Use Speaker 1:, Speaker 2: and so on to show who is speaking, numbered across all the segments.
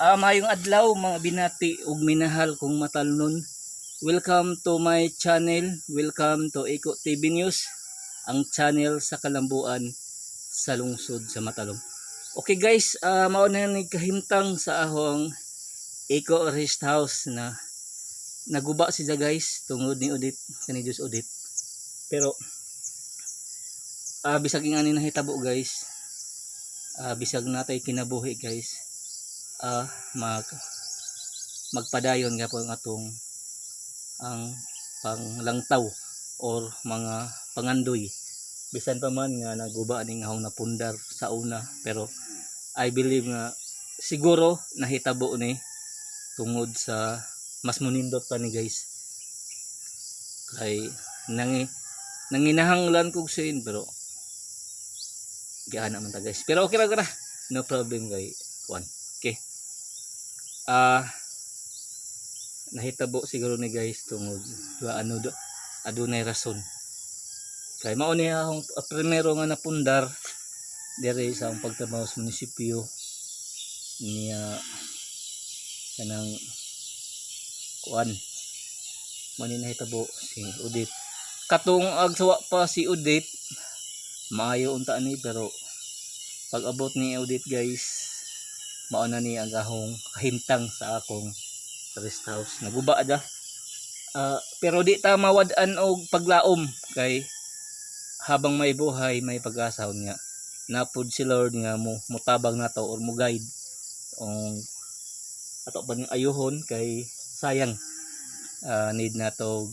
Speaker 1: Mayong adlaw mga binati ug minahal kong matalnon. Welcome to my channel. Welcome to Iko TV News, ang channel sa kalambuan sa lungsod sa Matalom. Okay guys, mao na ni kahimtang sa ahong Iko Rest House na naguba siya guys tungod ni Udit kani Diyos Udit. Pero bisag ingani nahitabo guys. Bisag natay kinabuhi guys. Magpadayon nga po ang atong ang panglangtaw or mga pangandoy bisan pa man nga naguba ning ahong napundar sa una, pero I believe nga siguro nahitabo ni tungod sa mas munindot pa ni guys kay nanginahanglan kog sin, pero giana man ta guys, pero okay ra ra, no problem kay kuan. Okay. Nahitabo siguro ni guys tungod adunay rason. Kay mao ni akong primero nga napundar dere sa akong pagtrabaho sa munisipyo niya kanang kuan. Mao ni nahitabo si Udit. Katong agsawa pa si Udit, maayo unta ni, pero pag abot ni Udit guys, mao na ni ang ahong kahimtang sa akong rest house. Naguba ada. Pero di ta mawad-an og paglaom kay habang may buhay may pag-asa nga. Napud si Lord nga mutabang nato or mo guide ong ato ba ning ayuhon kay sayang need nato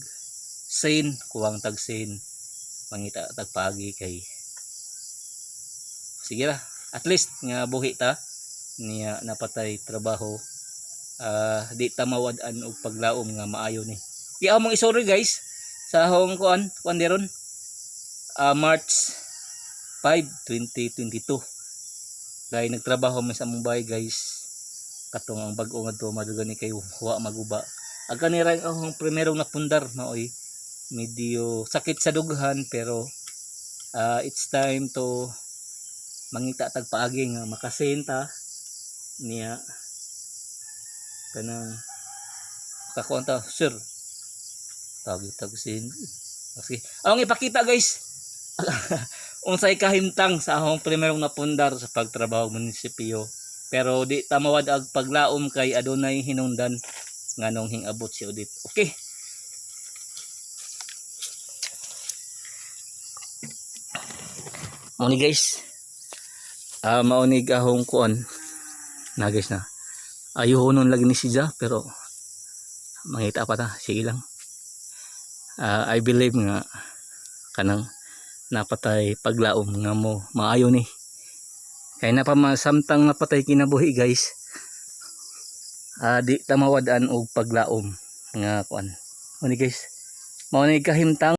Speaker 1: sane, kuwang tag sane mangita tag pagi kay sige ra at least nga buhi ta niya napatay trabaho. Di ta mawad-an og paglaom nga maayo ni. Iya mong isorry guys sa hong kuan deron March 5, 2022. Kay nagtrabaho man sa among bahay guys. Katong ang bag-o ngadto madugani kay huwa maguba. Ang kanira ang primerong napundar maoy medyo sakit sa dughan, pero it's time to mangita tag paagi nga makasenta niya kanang kakonta sir tag sin. Okay, ang ipakita guys unsay kahimtang sa akong primerong napundar sa pagtrabaho munisipyo, pero di ta mawad ag paglaom kay adunay hinungdan nganong hingabot si Udit. Okay, mao ni guys, mao ni ahong kuan na guys na ayuhonon lagi ni siya, pero mangita pa ta, sige lang. I believe nga kanang napatay paglaom nga mo maayo ni kay napamasamtang napatay kinabuhi guys. Di ta mawad-an og paglaom nga kuan. Mao ni guys, mao ni kahimtang